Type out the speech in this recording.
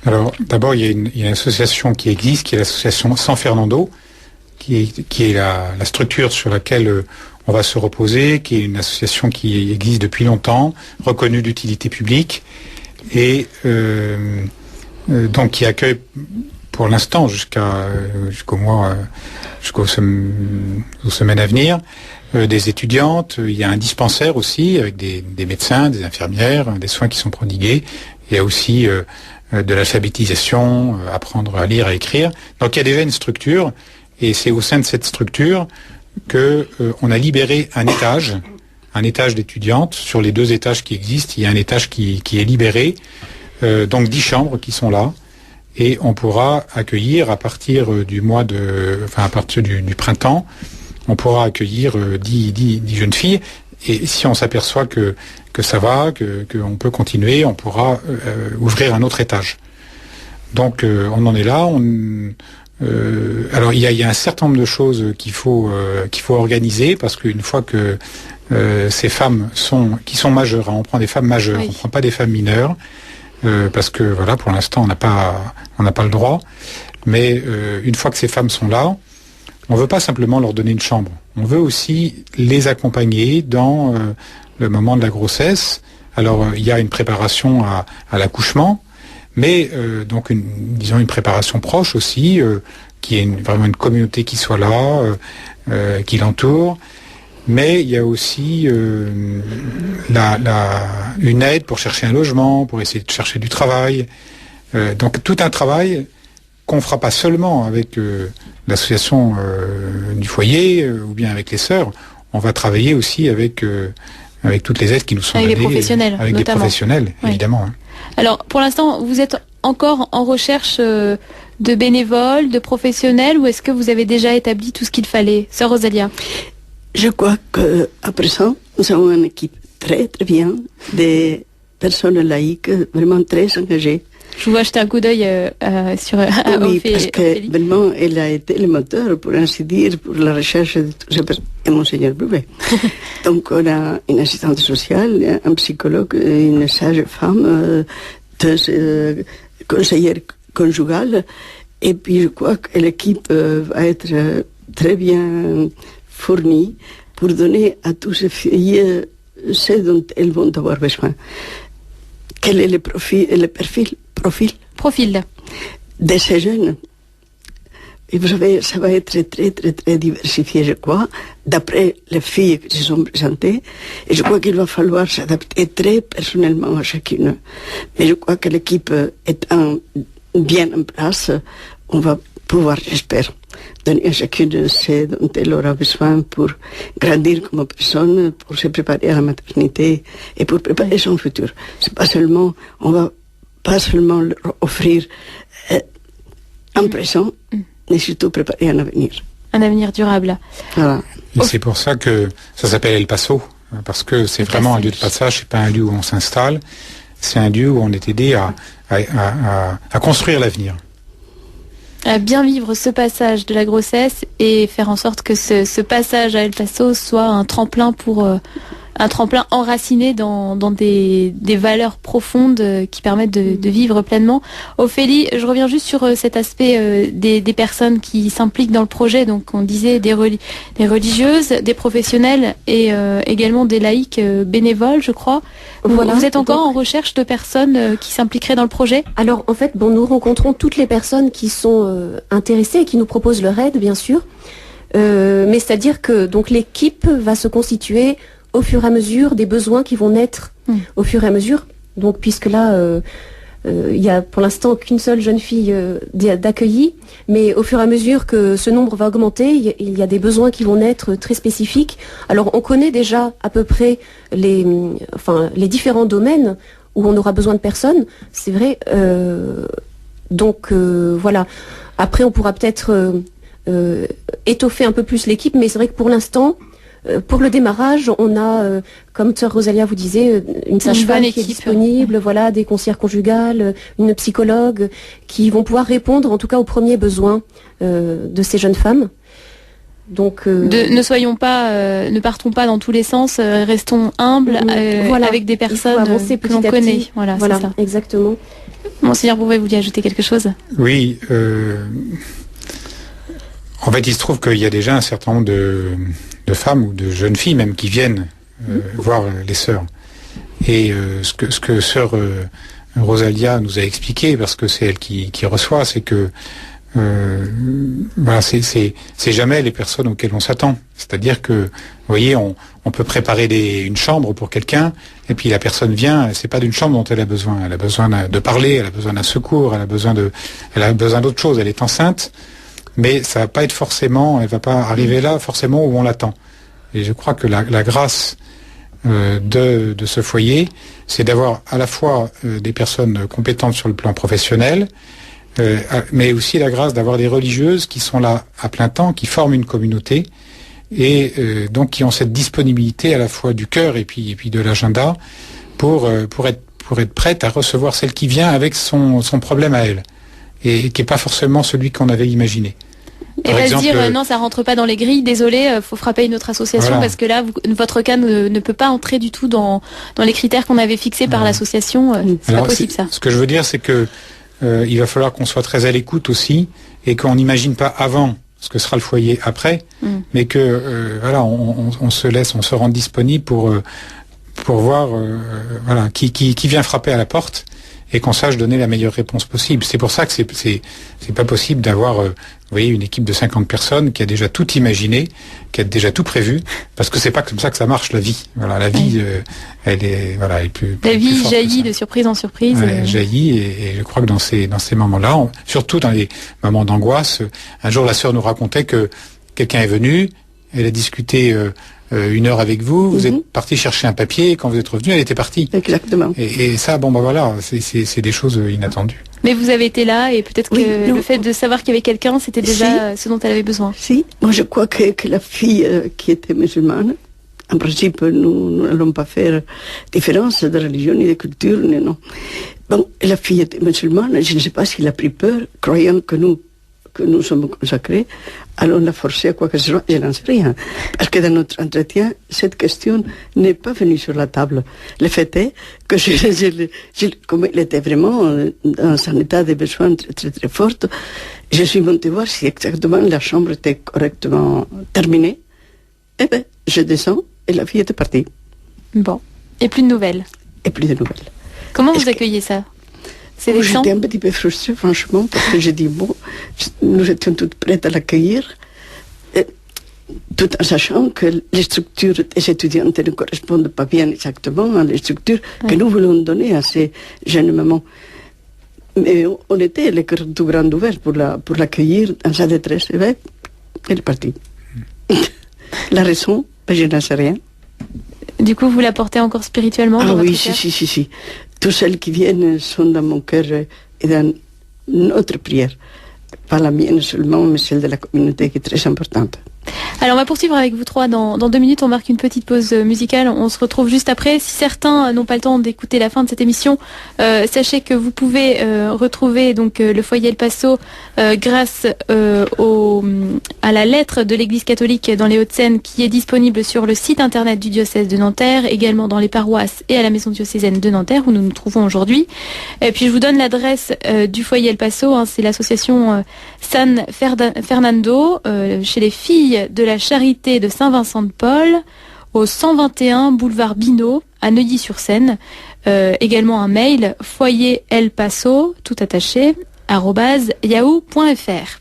Alors, d'abord, il y a une association qui existe, qui est l'association San Fernando, qui est la structure sur laquelle on va se reposer, qui est une association qui existe depuis longtemps, reconnue d'utilité publique, et donc qui accueille pour l'instant jusqu'aux semaines à venir, des étudiantes. Il y a un dispensaire aussi avec des médecins, des infirmières, des soins qui sont prodigués. Il y a aussi de l'alphabétisation, apprendre à lire, à écrire. Donc il y a déjà une structure, et c'est au sein de cette structure que on a libéré un étage d'étudiantes. Sur les 2 étages qui existent, il y a un étage qui est libéré, donc 10 chambres qui sont là, et on pourra accueillir à partir du printemps, on pourra accueillir 10 jeunes filles. Et si on s'aperçoit que ça va, qu'on peut continuer, on pourra ouvrir un autre étage. Donc on en est là. Alors il y a un certain nombre de choses qu'il faut organiser, parce qu'une fois que ces femmes qui sont majeures, hein, on prend des femmes majeures, on prend pas des femmes mineures, parce que voilà, pour l'instant on n'a pas le droit. Mais une fois que ces femmes sont là, on veut pas simplement leur donner une chambre. On veut aussi les accompagner dans le moment de la grossesse. Alors il y a une préparation à l'accouchement, mais donc une préparation proche aussi, qui est vraiment une communauté qui soit là, qui l'entoure. Mais il y a aussi une aide pour chercher un logement, pour essayer de chercher du travail. Donc tout un travail qu'on fera pas seulement avec l'association du foyer ou bien avec les sœurs. On va travailler aussi avec toutes les aides qui nous sont données. Avec les professionnels, avec notamment. Des professionnels, évidemment. Hein. Alors, pour l'instant, vous êtes encore en recherche de bénévoles, de professionnels, ou est-ce que vous avez déjà établi tout ce qu'il fallait? Sœur Rosalia. Je crois qu'à présent, nous avons une équipe très très bien, des personnes laïques vraiment très engagées. Je vous vois jeter un coup d'œil sur oui, parce que vraiment, elle a été le moteur, pour ainsi dire, pour la recherche de tout ça, et Monseigneur Bouvet. Donc, on a une assistante sociale, un psychologue, une sage-femme, 2 conseillères conjugales, et puis je crois que l'équipe va être très bien fournie pour donner à tous ces filles ce dont elles vont avoir besoin. Quel est le profil de ces jeunes? Et vous savez, ça va être très, très, très diversifié, je crois, d'après les filles qui se sont présentées. Et je crois qu'il va falloir s'adapter très personnellement à chacune. Mais je crois que l'équipe étant bien en place, on va pouvoir, j'espère, donner à chacune ce dont elle aura besoin pour grandir comme personne, pour se préparer à la maternité et pour préparer son futur. C'est pas seulement, on va pas seulement leur offrir un présent, mais surtout préparer un avenir. Un avenir durable. Voilà. Et c'est pour ça que ça s'appelle El Paso, parce que c'est vraiment un lieu de passage, c'est pas un lieu où on s'installe, c'est un lieu où on est aidé à construire l'avenir. À bien vivre ce passage de la grossesse et faire en sorte que ce passage à El Paso soit un tremplin un tremplin enraciné dans des valeurs profondes qui permettent de vivre pleinement. Ophélie, je reviens juste sur cet aspect des personnes qui s'impliquent dans le projet. Donc on disait des religieuses, des professionnels et également des laïcs bénévoles, je crois. Voilà, vous êtes encore en recherche de personnes qui s'impliqueraient dans le projet? Alors en fait, nous rencontrons toutes les personnes qui sont intéressées et qui nous proposent leur aide, bien sûr. Mais c'est-à-dire que donc l'équipe va se constituer au fur et à mesure des besoins qui vont naître au fur et à mesure. Donc puisque là, il y a pour l'instant qu'une seule jeune fille d'accueillie, mais au fur et à mesure que ce nombre va augmenter, il y a des besoins qui vont naître très spécifiques. Alors on connaît déjà à peu près les différents domaines où on aura besoin de personnes, c'est vrai. Donc voilà. Après on pourra peut-être étoffer un peu plus l'équipe, mais c'est vrai que pour l'instant, pour le démarrage, on a, comme Sœur Rosalia vous disait, une sage-femme qui est disponible, voilà, des conseillères conjugales, une psychologue, qui vont pouvoir répondre en tout cas aux premiers besoins de ces jeunes femmes. Donc, ne partons pas dans tous les sens, restons humbles, avec des personnes que l'on connaît. Voilà, c'est ça. Exactement. Monseigneur Bouvet, vous vouliez ajouter quelque chose? Oui. En fait, il se trouve qu'il y a déjà un certain nombre de femmes ou de jeunes filles même qui viennent voir les sœurs. Et ce que sœur Rosalia nous a expliqué, parce que c'est elle qui reçoit, c'est que voilà, c'est jamais les personnes auxquelles on s'attend. C'est-à-dire que, vous voyez, on peut préparer une chambre pour quelqu'un, et puis la personne vient, c'est pas d'une chambre dont elle a besoin. Elle a besoin de parler, elle a besoin d'un secours, elle a besoin d'autre chose. Elle est enceinte, mais ça va pas être forcément, elle va pas arriver là forcément où on l'attend. Et je crois que la grâce de ce foyer, c'est d'avoir à la fois des personnes compétentes sur le plan professionnel, mais aussi la grâce d'avoir des religieuses qui sont là à plein temps, qui forment une communauté et donc qui ont cette disponibilité à la fois du cœur et puis de l'agenda pour être prête à recevoir celle qui vient avec son problème à elle et qui n'est pas forcément celui qu'on avait imaginé. Et pas se dire non, ça rentre pas dans les grilles, désolé, faut frapper une autre association, voilà. Parce que là, votre cas ne peut pas entrer du tout dans les critères qu'on avait fixés par l'association. C'est pas possible ça. Ce que je veux dire, c'est que il va falloir qu'on soit très à l'écoute aussi et qu'on n'imagine pas avant ce que sera le foyer après, mais que voilà, on se rend disponible pour voir voilà qui vient frapper à la porte et qu'on sache donner la meilleure réponse possible. C'est pour ça que c'est pas possible d'avoir vous voyez, une équipe de 50 personnes qui a déjà tout imaginé, qui a déjà tout prévu, parce que c'est pas comme ça que ça marche la vie. Voilà, la vie, elle est plus. La vie jaillit de surprise en surprise. Ouais, jaillit et je crois que dans ces moments-là, surtout dans les moments d'angoisse, un jour la sœur nous racontait que quelqu'un est venu, elle a discuté 1 heure avec vous, vous êtes parti chercher un papier, et quand vous êtes revenu, elle était partie. Exactement. Et ça, voilà, c'est des choses inattendues. Mais vous avez été là et peut-être que le fait de savoir qu'il y avait quelqu'un, c'était déjà ce dont elle avait besoin. Si, moi je crois que la fille qui était musulmane, en principe, nous n'allons pas faire différence de religion ni de culture, non. Bon, la fille était musulmane, je ne sais pas s'il a pris peur, croyant que nous sommes consacrés, allons la forcer à quoi que ce soit, je n'en sais rien. Parce que dans notre entretien, cette question n'est pas venue sur la table. Le fait est que comme il était vraiment dans un état de besoin très, très, très fort, je suis montée voir si exactement la chambre était correctement terminée. Eh bien, je descends et la fille était partie. Bon. Et plus de nouvelles. Et plus de nouvelles. Comment vous accueillez ça? J'étais un petit peu frustrée, franchement, parce que j'ai dit, bon, nous étions toutes prêtes à l'accueillir, tout en sachant que les structures des étudiantes ne correspondent pas bien exactement à les structures que nous voulons donner à ces jeunes mamans. Mais on était les cœurs tout grands ouverts pour l'accueillir dans sa détresse. Et bien, elle est partie. La raison, je n'en sais rien. Du coup, vous la portez encore spirituellement dans votre cœur? Si. Toutes celles qui viennent sont dans mon cœur et dans notre prière. Pas la mienne seulement, mais celle de la communauté qui est très importante. Alors on va poursuivre avec vous trois dans 2 minutes, on marque une petite pause musicale, on se retrouve juste après. Si certains n'ont pas le temps d'écouter la fin de cette émission, sachez que vous pouvez retrouver donc le foyer El Paso grâce à la lettre de l'Église catholique dans les Hauts-de-Seine qui est disponible sur le site internet du diocèse de Nanterre, également dans les paroisses et à la maison diocésaine de Nanterre où nous nous trouvons aujourd'hui. Et puis je vous donne l'adresse du foyer El Paso, c'est l'association San Fernando chez les filles de la Charité de Saint-Vincent-de-Paul au 121 boulevard Binot à Neuilly-sur-Seine. Également un mail foyerelpaso tout attaché @yahoo.fr.